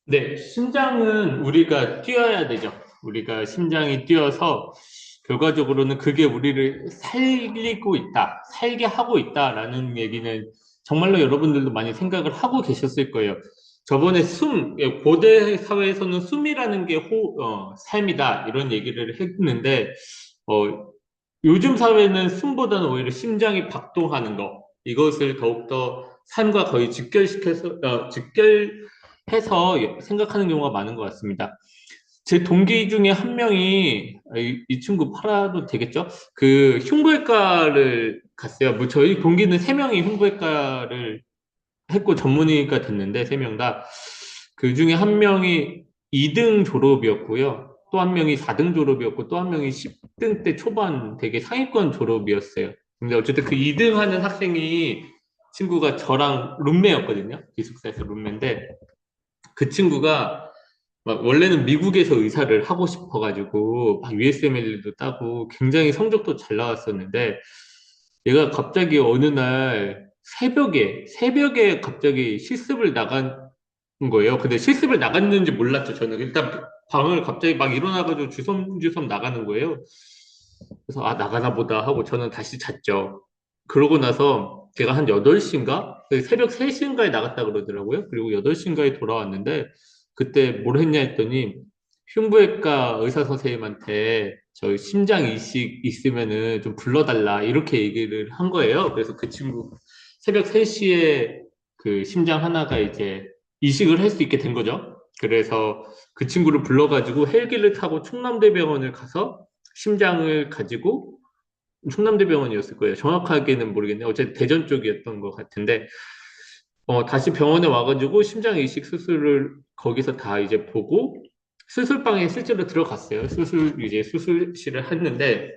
네, 심장은 우리가 뛰어야 되죠. 우리가 심장이 뛰어서 결과적으로는 그게 우리를 살리고 있다, 살게 하고 있다라는 얘기는 정말로 여러분들도 많이 생각을 하고 계셨을 거예요. 저번에 고대 사회에서는 숨이라는 게 삶이다, 이런 얘기를 했는데, 어, 요즘 사회는 숨보다는 오히려 심장이 박동하는 거, 이것을 더욱더 삶과 거의 직결해서 생각하는 경우가 많은 것 같습니다. 제 동기 중에 한 명이, 이 친구 팔아도 되겠죠? 그 흉부외과를 갔어요. 뭐 저희 동기는 세 명이 흉부외과를 했고 전문의가 됐는데, 세 명 다. 그 중에 한 명이 2등 졸업이었고요. 또 한 명이 4등 졸업이었고, 또 한 명이 10등 때 초반 되게 상위권 졸업이었어요. 근데 어쨌든 그 2등 하는 학생이 친구가 저랑 룸메였거든요. 기숙사에서 룸메인데, 그 친구가 막 원래는 미국에서 의사를 하고 싶어가지고 막 USMLE도 따고 굉장히 성적도 잘 나왔었는데, 얘가 갑자기 어느 날 새벽에 갑자기 실습을 나간 거예요. 근데 실습을 나갔는지 몰랐죠. 저는 일단 방을 갑자기 막 일어나가지고 주섬주섬 나가는 거예요. 그래서 아, 나가나 보다 하고 저는 다시 잤죠. 그러고 나서 제가 한 8시인가? 새벽 3시인가에 나갔다 그러더라고요. 그리고 8시인가에 돌아왔는데, 그때 뭘 했냐 했더니 흉부외과 의사 선생님한테 저 심장 이식 있으면은 좀 불러달라, 이렇게 얘기를 한 거예요. 그래서 그 친구 새벽 3시에 그 심장 하나가 이제 이식을 할 수 있게 된 거죠. 그래서 그 친구를 불러가지고 헬기를 타고 충남대병원을 가서 심장을 가지고, 충남대병원이었을 거예요. 정확하게는 모르겠네요. 어쨌든 대전 쪽이었던 것 같은데, 다시 병원에 와가지고 심장 이식 수술을 거기서 다 이제 보고, 수술방에 실제로 들어갔어요. 이제 수술실을 했는데,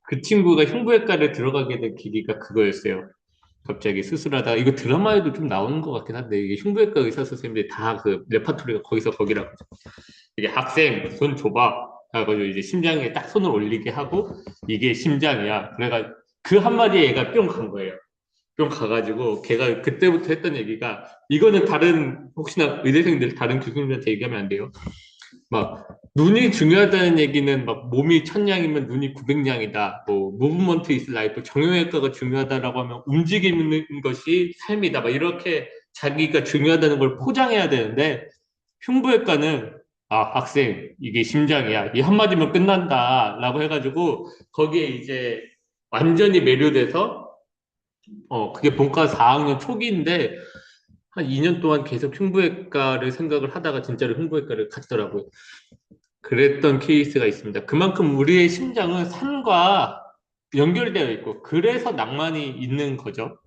그 친구가 흉부외과를 들어가게 된 계기가 그거였어요. 갑자기 수술하다, 이거 드라마에도 좀 나오는 것 같긴 한데, 이게 흉부외과 의사 선생님들이 다 그 레파토리가 거기서 거기라고. 이게 학생 손 줘봐 해가지고 이제 심장에 딱 손을 올리게 하고, 이게 심장이야. 그래가 그 한마디에 얘가 뿅 간 거예요. 뿅 가가지고 걔가 그때부터 했던 얘기가, 이거는 다른 혹시나 의대생들 다른 교수님들한테 얘기하면 안 돼요. 막 눈이 중요하다는 얘기는 막 몸이 1000냥이면 눈이 900냥이다. 뭐 무브먼트 이즈 라이프, 정형외과가 중요하다라고 하면 움직이는 것이 삶이다. 막 이렇게 자기가 중요하다는 걸 포장해야 되는데, 흉부외과는 아, 학생 이게 심장이야, 이 한마디면 끝난다라고 해가지고 거기에 이제 완전히 매료돼서, 그게 본과 4학년 초기인데 한 2년 동안 계속 흉부외과를 생각을 하다가 진짜로 흉부외과를 갔더라고요. 그랬던 케이스가 있습니다. 그만큼 우리의 심장은 삶과 연결되어 있고, 그래서 낭만이 있는 거죠.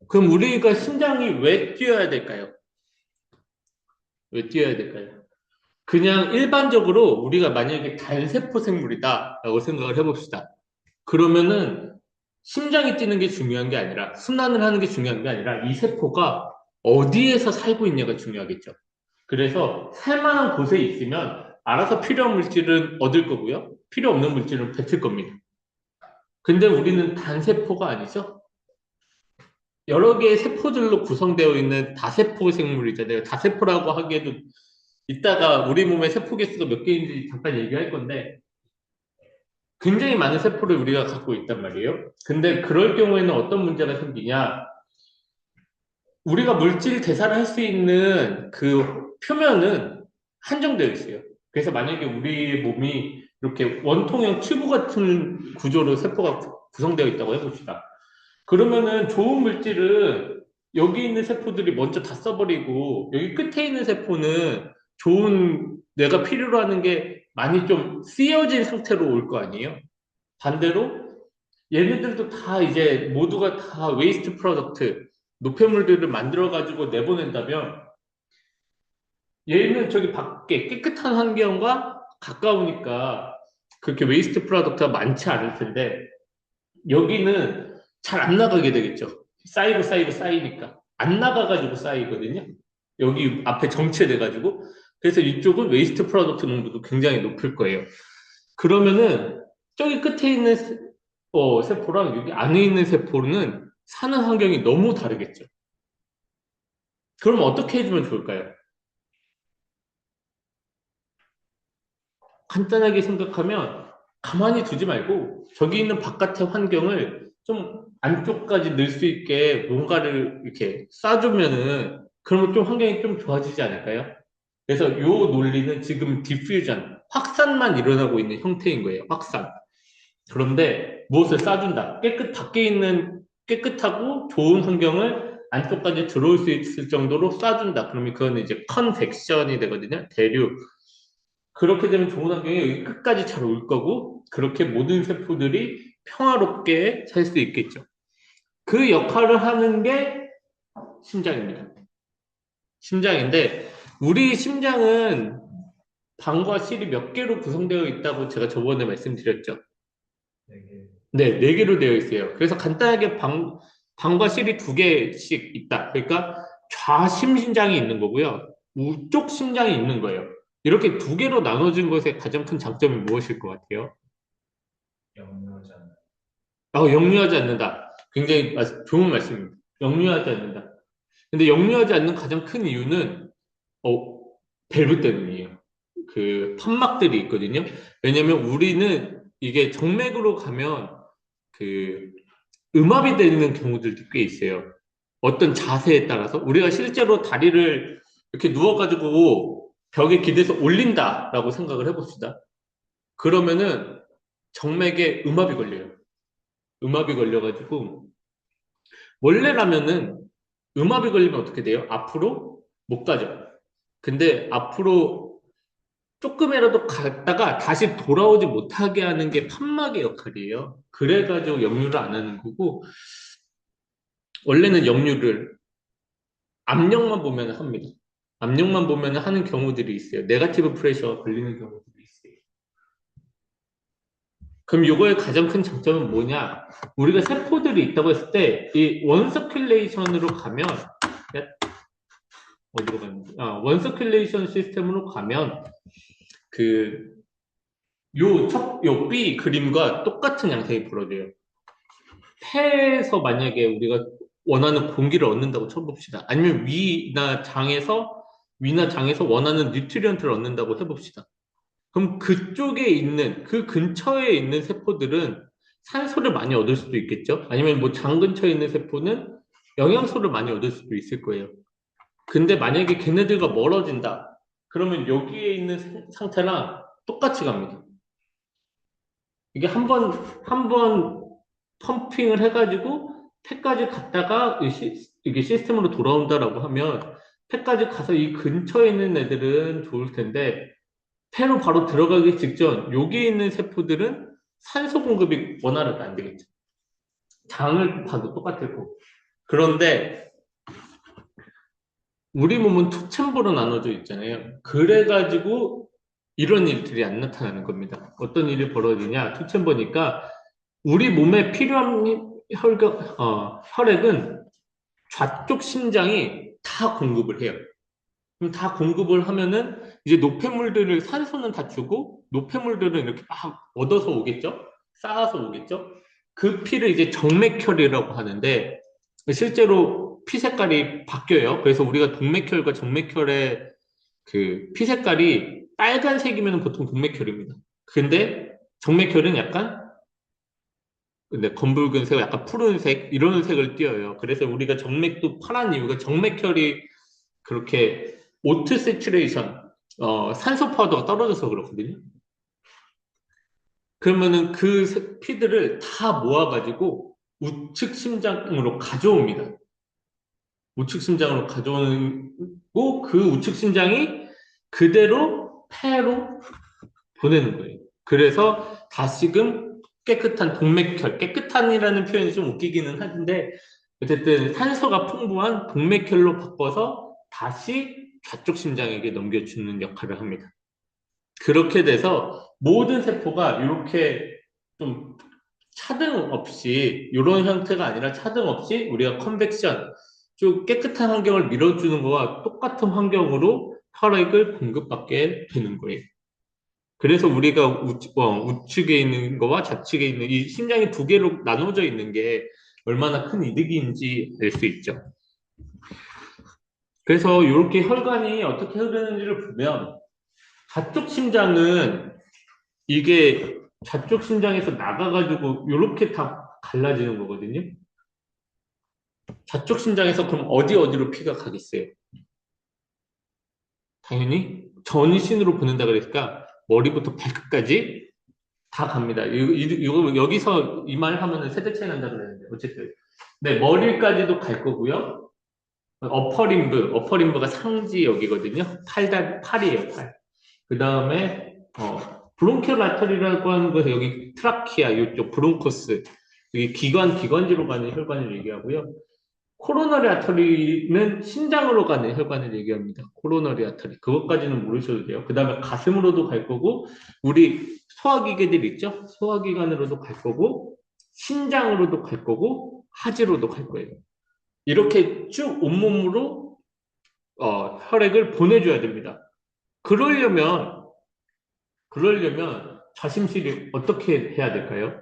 그럼 우리가 심장이 왜 뛰어야 될까요? 왜 뛰어야 될까요? 그냥 일반적으로 우리가 만약에 단세포 생물이다라고 생각을 해봅시다. 그러면은 심장이 뛰는 게 중요한 게 아니라, 순환을 하는 게 중요한 게 아니라, 이 세포가 어디에서 살고 있냐가 중요하겠죠. 그래서 살만한 곳에 있으면 알아서 필요한 물질은 얻을 거고요. 필요 없는 물질은 뱉을 겁니다. 근데 우리는 단세포가 아니죠. 여러 개의 세포들로 구성되어 있는 다세포 생물이잖아요. 다세포라고 하기에도 이따가 우리 몸의 세포 개수가 몇 개인지 잠깐 얘기할 건데, 굉장히 많은 세포를 우리가 갖고 있단 말이에요. 근데 그럴 경우에는 어떤 문제가 생기냐? 우리가 물질 대사를 할 수 있는 그 표면은 한정되어 있어요. 그래서 만약에 우리 몸이 이렇게 원통형 튜브 같은 구조로 세포가 구성되어 있다고 해봅시다. 그러면은 좋은 물질은 여기 있는 세포들이 먼저 다 써버리고, 여기 끝에 있는 세포는 좋은, 내가 필요로 하는 게 많이 좀 쓰여진 상태로 올 거 아니에요? 반대로 얘네들도 다 이제 모두가 다 웨이스트 프로덕트, 노폐물들을 만들어 가지고 내보낸다면, 얘는 저기 밖에 깨끗한 환경과 가까우니까 그렇게 웨이스트 프로덕트가 많지 않을 텐데, 여기는 잘 안 나가게 되겠죠. 쌓이고 쌓이니까 안 나가가지고 쌓이거든요. 여기 앞에 정체돼가지고. 그래서 이쪽은 웨이스트 프로덕트 농도도 굉장히 높을 거예요. 그러면은 저기 끝에 있는 세포랑 여기 안에 있는 세포는 사는 환경이 너무 다르겠죠. 그럼 어떻게 해주면 좋을까요? 간단하게 생각하면 가만히 두지 말고 저기 있는 바깥의 환경을 좀 안쪽까지 넣을 수 있게 뭔가를 이렇게 쏴주면은 그러면 좀 환경이 좀 좋아지지 않을까요? 그래서 요 논리는 지금 디퓨전, 확산만 일어나고 있는 형태인 거예요. 확산. 그런데 무엇을 쏴준다. 밖에 있는 깨끗하고 좋은 환경을 안쪽까지 들어올 수 있을 정도로 쏴준다. 그러면 그거는 이제 컨벡션이 되거든요. 대류. 그렇게 되면 좋은 환경이 여기 끝까지 잘 올 거고, 그렇게 모든 세포들이 평화롭게 살 수 있겠죠. 그 역할을 하는 게 심장입니다. 심장인데, 우리 심장은 방과 실이 몇 개로 구성되어 있다고 제가 저번에 말씀드렸죠. 네, 네 개로 되어 있어요. 그래서 간단하게 방과 실이 두 개씩 있다. 그러니까 좌심 심장이 있는 거고요. 우쪽 심장이 있는 거예요. 이렇게 두 개로 나눠진 것의 가장 큰 장점이 무엇일 것 같아요? 역류하지 않는다. 굉장히 좋은 말씀입니다. 역류하지 않는다. 근데 역류하지 않는 가장 큰 이유는 어, 밸브 때문이에요. 그 판막들이 있거든요. 왜냐면 우리는 이게 정맥으로 가면 그 음압이 되는 경우들도 꽤 있어요. 어떤 자세에 따라서 우리가 실제로 다리를 이렇게 누워가지고 벽에 기대서 올린다라고 생각을 해봅시다. 그러면은 정맥에 음압이 걸려요. 음압이 걸려가지고 원래라면은 음압이 걸리면 어떻게 돼요? 앞으로 못 가죠. 근데 앞으로 조금이라도 갔다가 다시 돌아오지 못하게 하는 게 판막의 역할이에요. 그래가지고 역류를 안 하는 거고 원래는 역류를 압력만 보면 합니다. 압력만 보면 하는 경우들이 있어요. 네가티브 프레셔가 걸리는 경우들이 있어요. 그럼 이거의 가장 큰 장점은 뭐냐? 우리가 세포들이 있다고 했을 때, 이 원서큘레이션으로 가면, 어디로 가는지, 원서큘레이션 시스템으로 가면, 그, 요 B 그림과 똑같은 양상이 벌어져요. 폐에서 만약에 우리가 원하는 공기를 얻는다고 쳐봅시다. 아니면 위나 장에서 원하는 뉴트리언트를 얻는다고 해봅시다. 그럼 그쪽에 있는, 그 근처에 있는 세포들은 산소를 많이 얻을 수도 있겠죠? 아니면 뭐 장 근처에 있는 세포는 영양소를 많이 얻을 수도 있을 거예요. 근데 만약에 걔네들과 멀어진다. 그러면 여기에 있는 상태랑 똑같이 갑니다. 이게 한 번 펌핑을 해가지고 폐까지 갔다가 이게 시스템으로 돌아온다라고 하면 폐까지 가서 이 근처에 있는 애들은 좋을 텐데 폐로 바로 들어가기 직전 여기에 있는 세포들은 산소 공급이 원활하게 안 되겠죠. 장을 봐도 똑같을 거고. 그런데 우리 몸은 투 챔버로 나눠져 있잖아요. 그래가지고 이런 일들이 안 나타나는 겁니다. 어떤 일이 벌어지냐? 투 챔버니까 우리 몸에 필요한 혈액은 좌쪽 심장이 다 공급을 해요. 그럼 다 공급을 하면은 이제 노폐물들을 산소는 다 주고 노폐물들은 이렇게 막 얻어서 오겠죠? 쌓아서 오겠죠? 그 피를 이제 정맥혈이라고 하는데 실제로 피 색깔이 바뀌어요. 그래서 우리가 동맥혈과 정맥혈의 그 피 색깔이 빨간색이면 보통 동맥혈입니다. 근데 정맥혈은 약간 근데 검붉은색, 약간 푸른색 이런 색을 띄어요. 그래서 우리가 정맥도 파란 이유가 정맥혈이 그렇게 오트 세츄레이션, 산소 파우더가 떨어져서 그렇거든요. 그러면은 그 피들을 다 모아가지고 우측 심장으로 가져옵니다. 우측 심장으로 가져오고 그 우측 심장이 그대로 폐로 보내는 거예요. 그래서 다시금 깨끗한 동맥혈, 깨끗한이라는 표현이 좀 웃기기는 한데 어쨌든 산소가 풍부한 동맥혈로 바꿔서 다시 좌쪽 심장에게 넘겨주는 역할을 합니다. 그렇게 돼서 모든 세포가 이렇게 좀 차등 없이 이런 형태가 아니라 차등 없이 우리가 컨벡션 쭉 깨끗한 환경을 밀어주는 거와 똑같은 환경으로 혈액을 공급받게 되는 거예요. 그래서 우리가 우측에 있는 거와 좌측에 있는 이 심장이 두 개로 나눠져 있는 게 얼마나 큰 이득인지 알 수 있죠. 그래서 이렇게 혈관이 어떻게 흐르는지를 보면 좌쪽 심장은 이게 좌쪽 심장에서 나가가지고 이렇게 다 갈라지는 거거든요. 좌쪽 심장에서 그럼 어디로 피가 가겠어요? 당연히 전신으로 보낸다 그러니까 머리부터 발끝까지 다 갑니다. 여기서 이 말 하면은 세대 차이 난다 그랬는데 어쨌든 네 머리까지도 갈 거고요. 어퍼림브가 상지 여기거든요. 팔이에요, 팔. 그 다음에 브론키얼 아터리라고 하는 것은 여기 트라키아 이쪽 브론코스 여기 기관지로 가는 혈관을 얘기하고요. 코로너리 아터리는 신장으로 가는 혈관을 얘기합니다. 코로너리 아터리. 그것까지는 모르셔도 돼요. 그 다음에 가슴으로도 갈 거고, 우리 소화기계들 있죠? 소화기관으로도 갈 거고, 신장으로도 갈 거고, 하지로도 갈 거예요. 이렇게 쭉 온몸으로 혈액을 보내줘야 됩니다. 그러려면, 자심실이 어떻게 해야 될까요?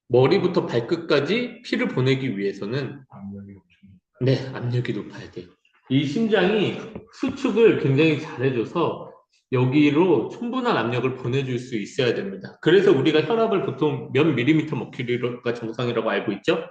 머리부터 발끝까지 피를 보내기 위해서는 네, 압력이 높아야 돼요. 이 심장이 수축을 굉장히 잘해줘서 여기로 충분한 압력을 보내줄 수 있어야 됩니다. 그래서 우리가 혈압을 보통 몇 밀리미터 머큐리가 정상이라고 알고 있죠?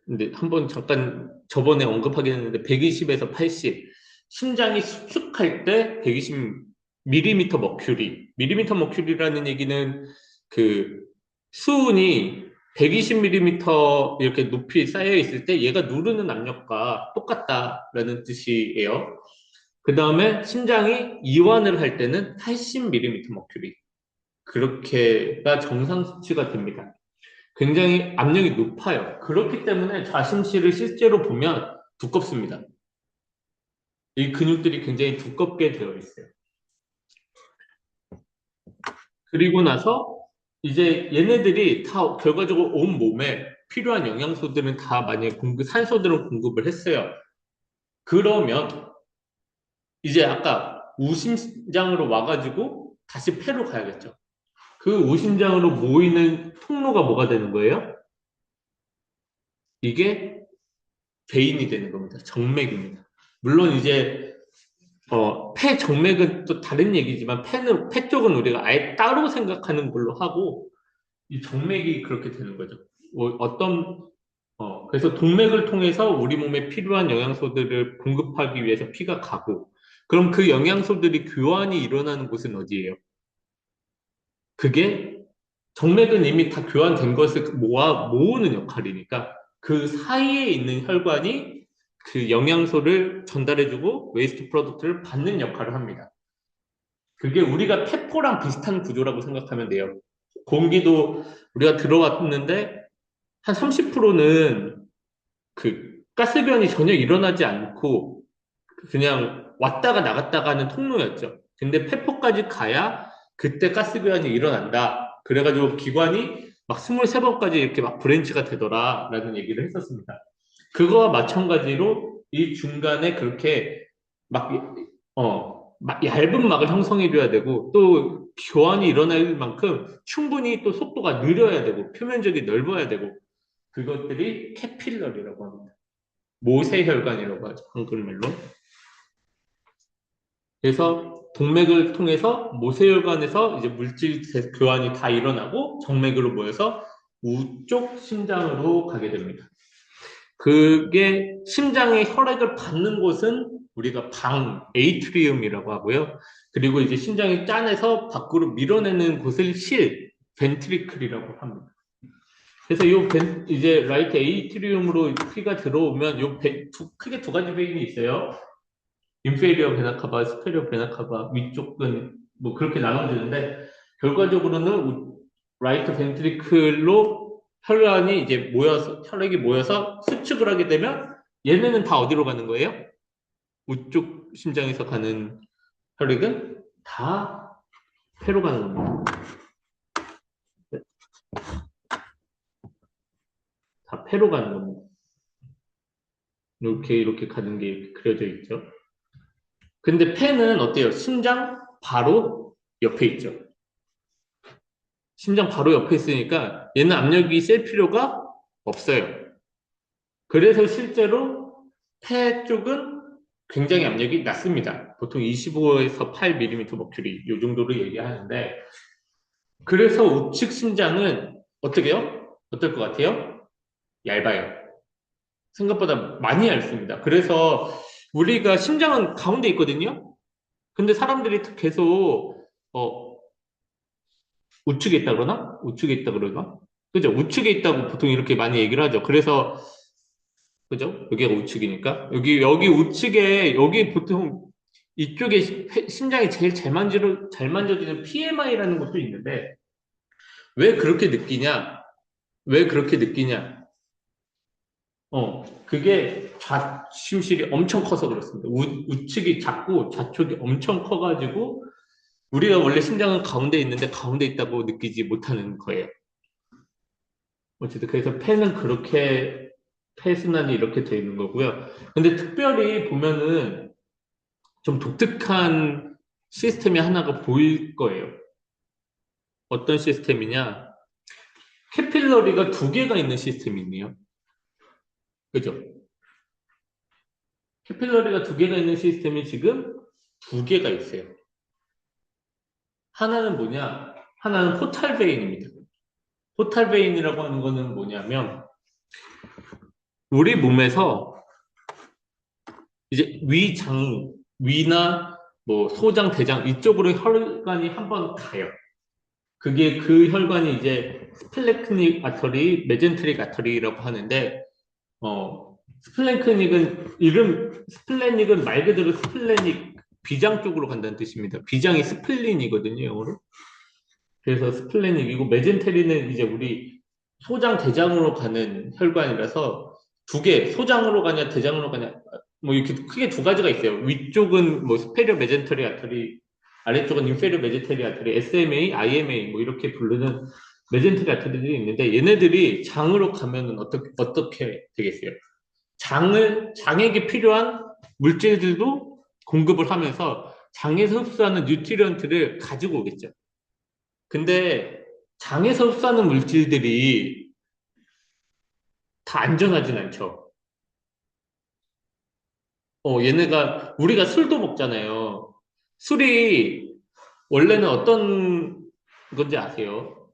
근데 한번 잠깐 저번에 언급하긴 했는데 120에서 80 심장이 수축할 때 120 밀리미터 머큐리라는 얘기는 그 수은이 120mm 이렇게 높이 쌓여 있을 때 얘가 누르는 압력과 똑같다라는 뜻이에요. 그 다음에 심장이 이완을 할 때는 80mm 머큐리. 그렇게가 정상 수치가 됩니다. 굉장히 압력이 높아요. 그렇기 때문에 좌심실을 실제로 보면 두껍습니다. 이 근육들이 굉장히 두껍게 되어 있어요. 그리고 나서 이제 얘네들이 다 결과적으로 온 몸에 필요한 영양소들은 다 만약에 산소들은 공급을 했어요. 그러면 이제 아까 우심장으로 와가지고 다시 폐로 가야겠죠. 그 우심장으로 모이는 통로가 뭐가 되는 거예요? 이게 베인이 되는 겁니다. 정맥입니다. 물론 이제 폐 정맥은 또 다른 얘기지만 폐 쪽은 우리가 아예 따로 생각하는 걸로 하고 이 정맥이 그렇게 되는 거죠. 그래서 동맥을 통해서 우리 몸에 필요한 영양소들을 공급하기 위해서 피가 가고, 그럼 그 영양소들이 교환이 일어나는 곳은 어디예요? 그게 정맥은 이미 다 교환된 것을 모으는 역할이니까 그 사이에 있는 혈관이 그 영양소를 전달해주고 웨이스트 프로덕트를 받는 역할을 합니다. 그게 우리가 폐포랑 비슷한 구조라고 생각하면 돼요. 공기도 우리가 들어왔는데 한 30%는 그 가스변이 전혀 일어나지 않고 그냥 왔다가 나갔다가 하는 통로였죠. 근데 폐포까지 가야 그때 가스변이 일어난다. 그래가지고 기관이 막 23번까지 이렇게 막 브랜치가 되더라라는 얘기를 했었습니다. 그거와 마찬가지로 이 중간에 그렇게 막, 막 얇은 막을 형성해줘야 되고 또 교환이 일어날 만큼 충분히 또 속도가 느려야 되고 표면적이 넓어야 되고 그것들이 캐필러리라고 합니다. 모세혈관이라고 하죠. 한글말로. 그래서 동맥을 통해서 모세혈관에서 이제 물질 교환이 다 일어나고 정맥으로 모여서 우쪽 심장으로 가게 됩니다. 그게 심장의 혈액을 받는 곳은 우리가 에이트리움이라고 하고요. 그리고 이제 심장이 짠해서 밖으로 밀어내는 곳을 벤트리클이라고 합니다. 그래서 이제 라이트 에이트리움으로 피가 들어오면 크게 두 가지 베인이 있어요. 인페리어 베나카바, 스페리어 베나카바, 위쪽은 뭐 그렇게 나눠지는데 결과적으로는 라이트 벤트리클로 혈액이 모여서 수축을 하게 되면 얘네는 다 어디로 가는 거예요? 우쪽 심장에서 가는 혈액은 다 폐로 가는 겁니다. 다 폐로 가는 겁니다. 이렇게 가는 게 그려져 있죠. 근데 폐는 어때요? 심장 바로 옆에 있죠. 심장 바로 옆에 있으니까 얘는 압력이 셀 필요가 없어요. 그래서 실제로 폐 쪽은 굉장히 압력이 낮습니다. 보통 25에서 8mm 머큐리 이 정도로 얘기하는데 그래서 우측 심장은 어떻게 해요? 어떨 것 같아요? 얇아요. 생각보다 많이 얇습니다. 그래서 우리가 심장은 가운데 있거든요. 근데 사람들이 계속 우측에 있다 그러나? 우측에 있다 그러나? 그죠? 우측에 있다고 보통 이렇게 많이 얘기를 하죠. 그래서 그죠? 여기가 우측이니까 여기 우측에 여기 보통 이쪽에 심장이 제일 잘 만져지는 PMI라는 것도 있는데 왜 그렇게 느끼냐? 왜 그렇게 느끼냐? 그게 좌심실이 엄청 커서 그렇습니다. 우측이 작고 좌측이 엄청 커가지고 우리가 원래 심장은 가운데 있는데 가운데 있다고 느끼지 못하는 거예요. 어쨌든 그래서 폐는 그렇게 폐순환이 이렇게 되어 있는 거고요. 근데 특별히 보면은 좀 독특한 시스템이 하나가 보일 거예요. 어떤 시스템이냐? 캐필러리가 두 개가 있는 시스템이 있네요. 그죠? 캐필러리가 두 개가 있는 시스템이 지금 두 개가 있어요. 하나는 뭐냐? 하나는 포탈베인입니다. 포탈베인이라고 하는 거는 뭐냐면 우리 몸에서 이제 위나 뭐 소장, 대장 이쪽으로 혈관이 한번 가요. 그게 그 혈관이 이제 스플래크닉 아터리, 메젠테릭 아터리라고 하는데 스플래닉은 말 그대로 스플래닉 비장 쪽으로 간다는 뜻입니다. 비장이 스플린이거든요, 영어로. 그래서 스플래닉이고 메젠테리는 이제 우리 소장, 대장으로 가는 혈관이라서 두 개, 소장으로 가냐, 대장으로 가냐, 뭐 이렇게 크게 두 가지가 있어요. 위쪽은 뭐 스페리어 메젠테리 아터리, 아래쪽은 인페리어 메젠테리 아터리, SMA, IMA 뭐 이렇게 부르는 메젠테리 아터리들이 있는데 얘네들이 장으로 가면은 어떻게 되겠어요? 장에게 필요한 물질들도 공급을 하면서 장에서 흡수하는 뉴트리언트를 가지고 오겠죠. 근데 장에서 흡수하는 물질들이 다 안전하진 않죠. 얘네가 우리가 술도 먹잖아요. 술이 원래는 어떤 건지 아세요?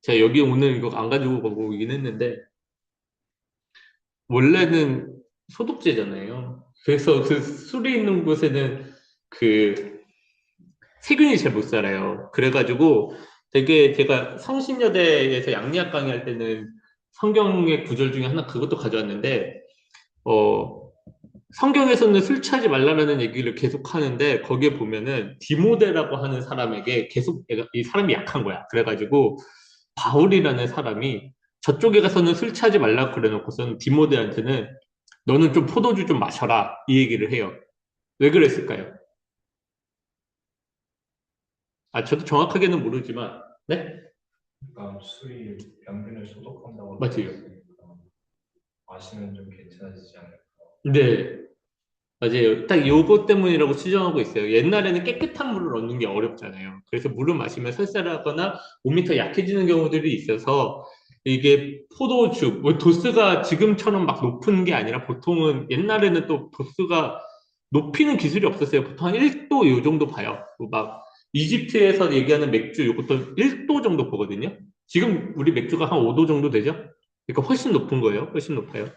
제가 여기 오늘 이거 안 가지고 가고 오긴 했는데 원래는 소독제잖아요. 그래서 그 술이 있는 곳에는 그 세균이 잘 못 살아요. 그래가지고 되게 제가 성신여대에서 양리학 강의할 때는 성경의 구절 중에 하나 그것도 가져왔는데 어, 성경에서는 술 취하지 말라라는 얘기를 계속 하는데 거기에 보면은 디모데라고 하는 사람에게 계속 이 사람이 약한 거야. 그래가지고 바울이라는 사람이 저쪽에 가서는 술 취하지 말라고 그래놓고서는 디모데한테는 너는 좀 포도주 좀 마셔라 이 얘기를 해요. 왜 그랬을까요? 아 저도 정확하게는 모르지만 네? 그러니까 술이 병균을 소독한다고 맞아요. 들었으니까 마시면 좀 괜찮아지지 않을까. 네, 맞아요. 딱 요거 때문이라고 추정하고 있어요. 옛날에는 깨끗한 물을 얻는 게 어렵잖아요. 그래서 물을 마시면 설사하거나 몸이 더 약해지는 경우들이 있어서 이게 포도주, 뭐 도수가 지금처럼 막 높은 게 아니라 보통은 옛날에는 또 도수가 높이는 기술이 없었어요. 보통 한 1도 요 정도 봐요. 뭐막 이집트에서 얘기하는 맥주 이것도 1도 정도 보거든요. 지금 우리 맥주가 한 5도 정도 되죠? 그러니까 훨씬 높은 거예요. 훨씬 높아요.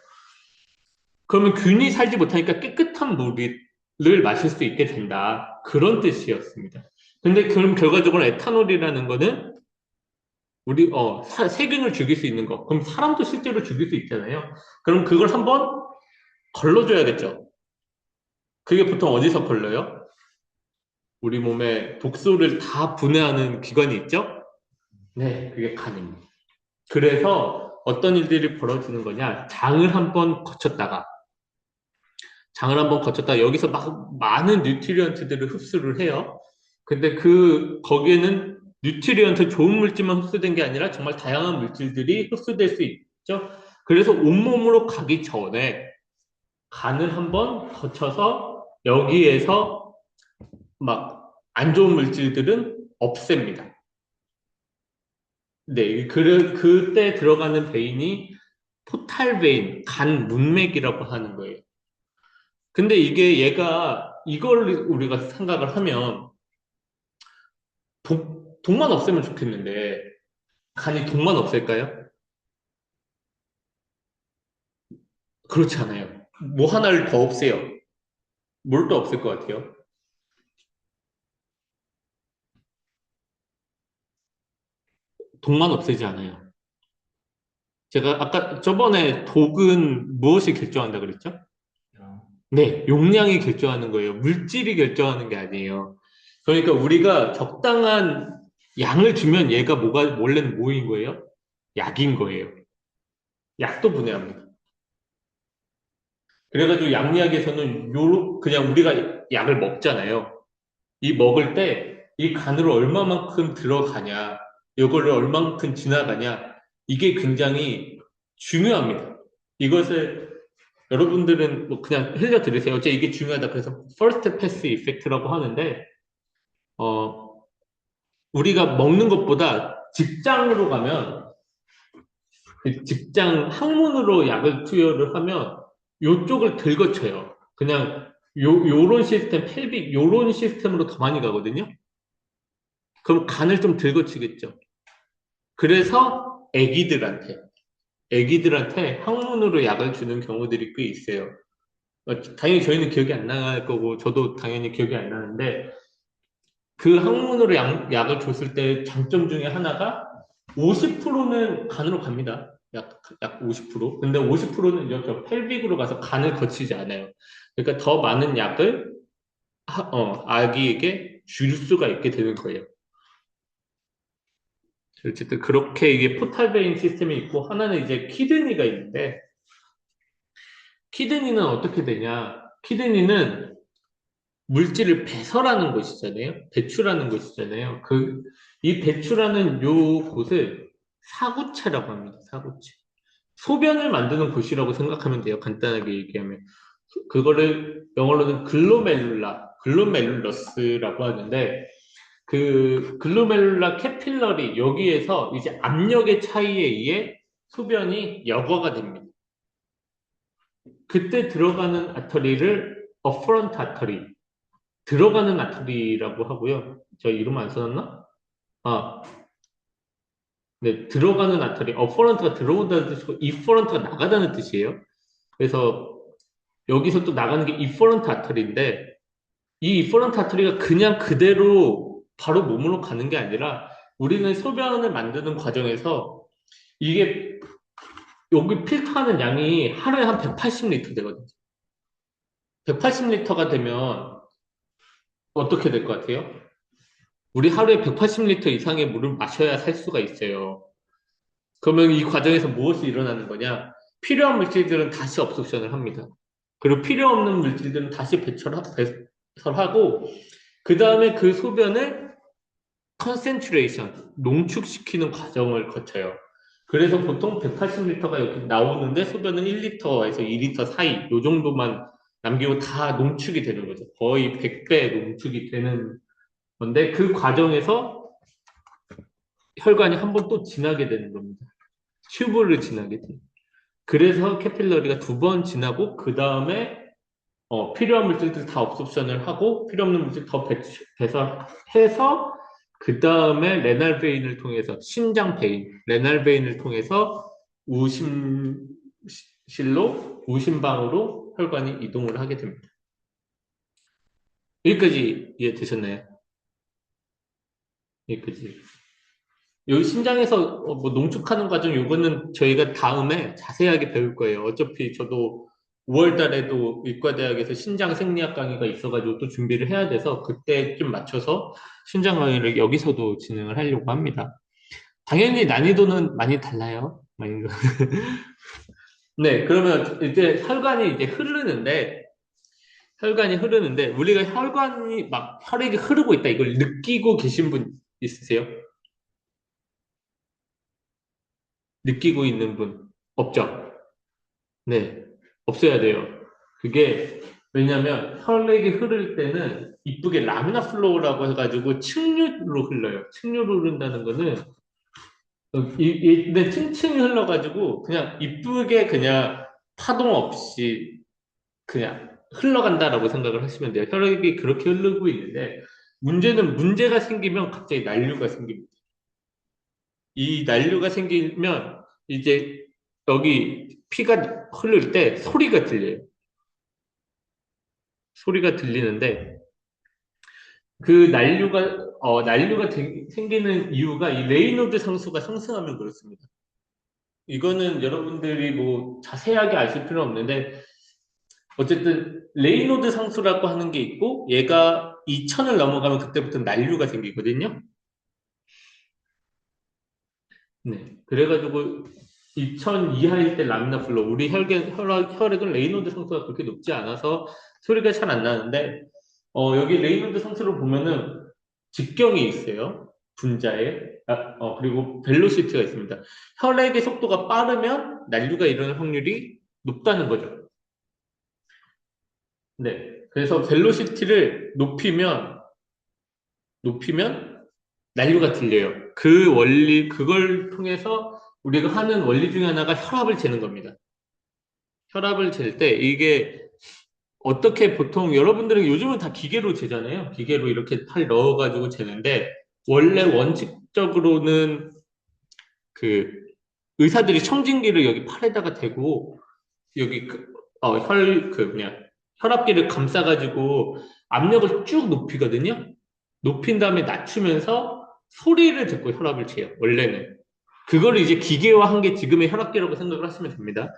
그러면 균이 살지 못하니까 깨끗한 물을 마실 수 있게 된다. 그런 뜻이었습니다. 근데 그럼 결과적으로 에탄올이라는 거는 세균을 죽일 수 있는 거. 그럼 사람도 실제로 죽일 수 있잖아요. 그럼 그걸 한번 걸러줘야겠죠. 그게 보통 어디서 걸려요? 우리 몸에 독소를 다 분해하는 기관이 있죠? 네, 그게 간입니다. 그래서 어떤 일들이 벌어지는 거냐? 장을 한번 거쳤다 여기서 막 많은 뉴트리언트들을 흡수를 해요. 근데 거기에는 뉴트리언트 좋은 물질만 흡수된 게 아니라 정말 다양한 물질들이 흡수될 수 있죠. 그래서 온몸으로 가기 전에 간을 한번 거쳐서 여기에서 막 안 좋은 물질들은 없앱니다. 네, 그때 들어가는 베인이 포탈 베인, 간 문맥이라고 하는 거예요. 근데 이게 얘가 이걸 우리가 생각을 하면 독만 없으면 좋겠는데 간이 독만 없을까요? 그렇지 않아요. 뭐 하나를 더 없애요. 뭘 또 없을 것 같아요? 독만 없애지 않아요. 제가 아까 저번에 독은 무엇이 결정한다 그랬죠? 그냥 네, 용량이 결정하는 거예요. 물질이 결정하는 게 아니에요. 그러니까 우리가 적당한 양을 주면 얘가 원래는 뭐인 거예요? 약인 거예요. 약도 분해합니다. 그래가지고 양리학에서는 그냥 우리가 약을 먹잖아요. 이 먹을 때 이 간으로 얼마만큼 들어가냐, 이거를 얼마만큼 지나가냐, 이게 굉장히 중요합니다. 이것을 여러분들은 뭐 그냥 흘려 들으세요. 어째 이게 중요하다. 그래서 first pass effect라고 하는데, 어, 우리가 먹는 것보다 직장으로 가면, 그 직장 학문으로 약을 투여를 하면, 요쪽을 긁어쳐요. 그냥, 요런 시스템, 펠빅, 요런 시스템으로 더 많이 가거든요. 그럼 간을 좀 긁어치겠죠. 그래서 애기들한테 항문으로 약을 주는 경우들이 꽤 있어요. 당연히 저희는 기억이 안 날 거고, 저도 당연히 기억이 안 나는데, 그 항문으로 약을 줬을 때 장점 중에 하나가 50%는 간으로 갑니다. 약 50%. 근데 50%는 이렇게 펠빅으로 가서 간을 거치지 않아요. 그러니까 더 많은 약을 아기에게 줄 수가 있게 되는 거예요. 어쨌든 그렇게 이게 포탈베인 시스템이 있고 하나는 이제 키드니가 있는데 키드니는 어떻게 되냐? 키드니는 물질을 배설하는 것이잖아요. 배출하는 것이잖아요. 이 배출하는 요 곳을 사구체라고 합니다. 사구체. 소변을 만드는 곳이라고 생각하면 돼요. 간단하게 얘기하면. 그거를 영어로는 글로멜룰러스라고 하는데 그 글로멜룰라 캐필러리 여기에서 이제 압력의 차이에 의해 소변이 여과가 됩니다. 그때 들어가는 아터리를 어퍼런트 아터리, 들어가는 아터리라고 하고요. 저 이름 안 써놨나? 아, 네, 들어가는 아터리, 어퍼런트가 들어온다는 뜻이고 이퍼런트가 나가다는 뜻이에요. 그래서 여기서 또 나가는 게 이퍼런트 아터리인데 이 이퍼런트 아터리가 그냥 그대로 바로 몸으로 가는 게 아니라 우리는 소변을 만드는 과정에서 이게 여기 필터하는 양이 하루에 한 180리터 되거든요. 180리터가 되면 어떻게 될 것 같아요? 우리 하루에 180리터 이상의 물을 마셔야 살 수가 있어요. 그러면 이 과정에서 무엇이 일어나는 거냐? 필요한 물질들은 다시 업소션을 합니다. 그리고 필요 없는 물질들은 다시 배설하고, 그 다음에 그 소변을 컨센트레이션, 농축시키는 과정을 거쳐요. 그래서 보통 180리터가 이렇게 나오는데 소변은 1리터에서 2리터 사이, 요 정도만 남기고 다 농축이 되는 거죠. 거의 100배 농축이 되는 건데 그 과정에서 혈관이 한 번 또 지나게 되는 겁니다. 튜브를 지나게 돼요. 그래서 캐필러리가 두 번 지나고 그 다음에 필요한 물질들 다 업소션을 하고 필요 없는 물질 더 배설해서 그 다음에 레날 베인을 통해서 신장 베인, 레날 베인을 통해서 우심방으로 혈관이 이동을 하게 됩니다. 여기까지 이해되셨나요? 여기까지. 여기 신장에서 뭐 농축하는 과정 요거는 저희가 다음에 자세하게 배울 거예요. 어차피 저도 5월 달에도 의과대학에서 신장 생리학 강의가 있어가지고 또 준비를 해야 돼서 그때 좀 맞춰서 신장 강의를 여기서도 진행을 하려고 합니다. 당연히 난이도는 많이 달라요. 많이. 네, 그러면 이제 혈관이 흐르는데 우리가 혈관이 막 혈액이 흐르고 있다 이걸 느끼고 계신 분 있으세요? 느끼고 있는 분 없죠? 네, 없어야 돼요. 그게 왜냐면 혈액이 흐를 때는 이쁘게 라미나 플로우라고 해가지고 측류로 흘러요. 측류로 흐른다는 거는 근데 층층이 흘러가지고 그냥 이쁘게 그냥 파동 없이 그냥 흘러간다라고 생각을 하시면 돼요. 혈액이 그렇게 흐르고 있는데 문제가 생기면 갑자기 난류가 생깁니다. 이 난류가 생기면 이제 여기 피가 흐를 때 소리가 들려요. 소리가 들리는데 그 난류가 생기는 이유가 이 레이노드 상수가 상승하면 그렇습니다. 이거는 여러분들이 뭐 자세하게 아실 필요는 없는데 어쨌든 레이노드 상수라고 하는 게 있고 얘가 2000을 넘어가면 그때부터 난류가 생기거든요. 네. 그래가지고 2000 이하일 때 라미나 플로 우리 혈액은 레이노드 상수가 그렇게 높지 않아서 소리가 잘 안 나는데 여기 레이노드 상수를 보면은 직경이 있어요. 분자에. 그리고 벨로시티가 있습니다. 혈액의 속도가 빠르면 난류가 일어날 확률이 높다는 거죠. 네. 그래서 벨로시티를 높이면 난류가 들려요. 그걸 통해서 우리가 하는 원리 중에 하나가 혈압을 재는 겁니다. 혈압을 잴 때 이게 어떻게 보통 여러분들은 요즘은 다 기계로 재잖아요. 기계로 이렇게 팔 넣어가지고 재는데 원래 원칙적으로는 그 의사들이 청진기를 여기 팔에다가 대고 여기 그냥 혈압계를 감싸가지고 압력을 쭉 높이거든요. 높인 다음에 낮추면서 소리를 듣고 혈압을 재요. 원래는. 그걸 이제 기계화한 게 지금의 혈압계라고 생각을 하시면 됩니다.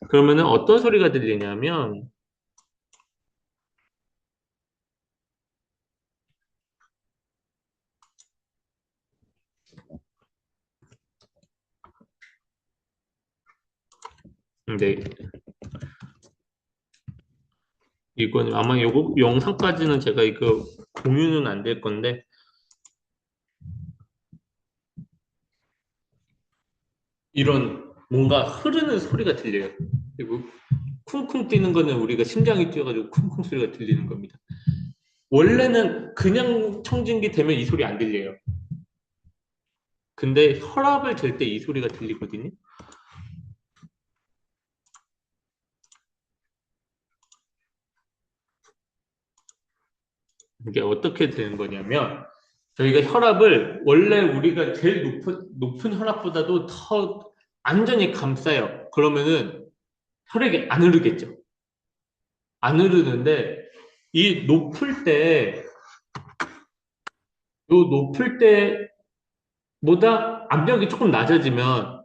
그러면은 어떤 소리가 들리냐면 네, 이건 아마 요거 영상까지는 제가 이거 공유는 안 될 건데 이런 뭔가 흐르는 소리가 들려요. 그리고 쿵쿵 뛰는 거는 우리가 심장이 뛰어가지고 쿵쿵 소리가 들리는 겁니다. 원래는 그냥 청진기 되면 이 소리 안 들려요. 근데 혈압을 잴 때 이 소리가 들리거든요. 이게 어떻게 되는 거냐면 저희가 혈압을 원래 우리가 제일 높은 혈압보다도 더 안전히 감싸요. 그러면은 혈액이 안 흐르겠죠. 안 흐르는데 이 높을 때보다 압력이 조금 낮아지면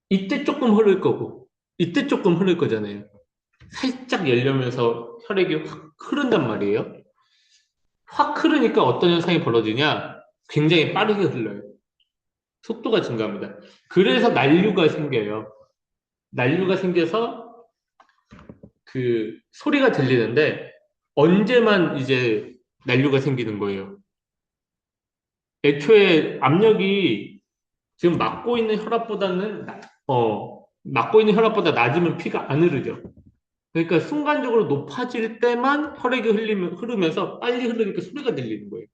이때 조금 흐를 거고 이때 조금 흐를 거잖아요. 살짝 열려면서 혈액이 확 흐른단 말이에요. 확 흐르니까 어떤 현상이 벌어지냐? 굉장히 빠르게 흘러요. 속도가 증가합니다. 그래서 난류가 생겨요. 난류가 생겨서 그 소리가 들리는데 언제만 이제 난류가 생기는 거예요. 애초에 압력이 지금 막고 있는 혈압보다 낮으면 피가 안 흐르죠. 그러니까 순간적으로 높아질 때만 흐르면서 빨리 흐르니까 소리가 들리는 거예요.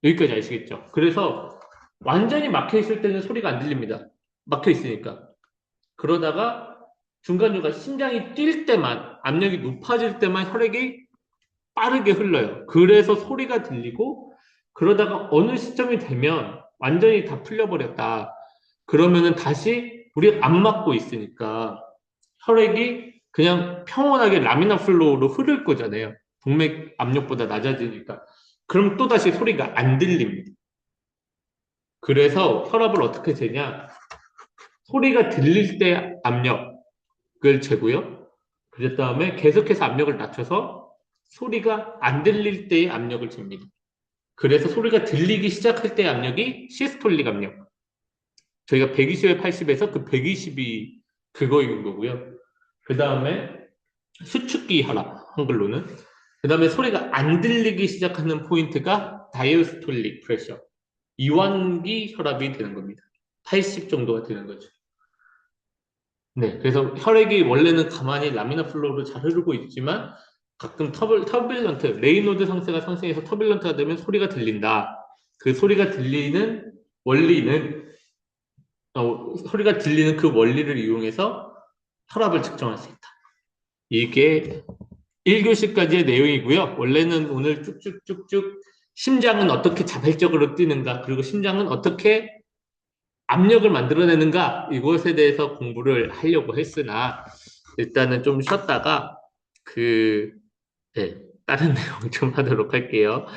여기까지 아시겠죠? 그래서 완전히 막혀 있을 때는 소리가 안 들립니다. 막혀 있으니까. 그러다가 중간중간 심장이 뛸 때만, 압력이 높아질 때만 혈액이 빠르게 흘러요. 그래서 소리가 들리고, 그러다가 어느 시점이 되면 완전히 다 풀려버렸다. 그러면은 다시 우리 안 막고 있으니까 혈액이 그냥 평온하게 라미나 플로우로 흐를 거잖아요. 동맥 압력보다 낮아지니까. 그럼 또다시 소리가 안 들립니다. 그래서 혈압을 어떻게 재냐? 소리가 들릴 때 압력을 재고요. 그 다음에 계속해서 압력을 낮춰서 소리가 안 들릴 때의 압력을 잽니다. 그래서 소리가 들리기 시작할 때의 압력이 시스톨릭 압력. 저희가 120에 80에서 그 120이 그거인 거고요. 그 다음에 수축기 혈압, 한글로는. 그 다음에 소리가 안 들리기 시작하는 포인트가 다이어스톨릭 프레셔. 이완기 혈압이 되는 겁니다. 80 정도가 되는 거죠. 네, 그래서 혈액이 원래는 가만히 라미나 플로우로 잘 흐르고 있지만 가끔 레이노드 상태가 상승해서 터뷸런트가 되면 소리가 들린다. 그 소리가 들리는 원리는 소리가 들리는 그 원리를 이용해서 혈압을 측정할 수 있다. 이게 1교시까지의 내용이고요. 원래는 오늘 쭉쭉쭉쭉 심장은 어떻게 자발적으로 뛰는가, 그리고 심장은 어떻게 압력을 만들어내는가, 이것에 대해서 공부를 하려고 했으나, 일단은 좀 쉬었다가, 그, 네, 다른 내용 좀 하도록 할게요.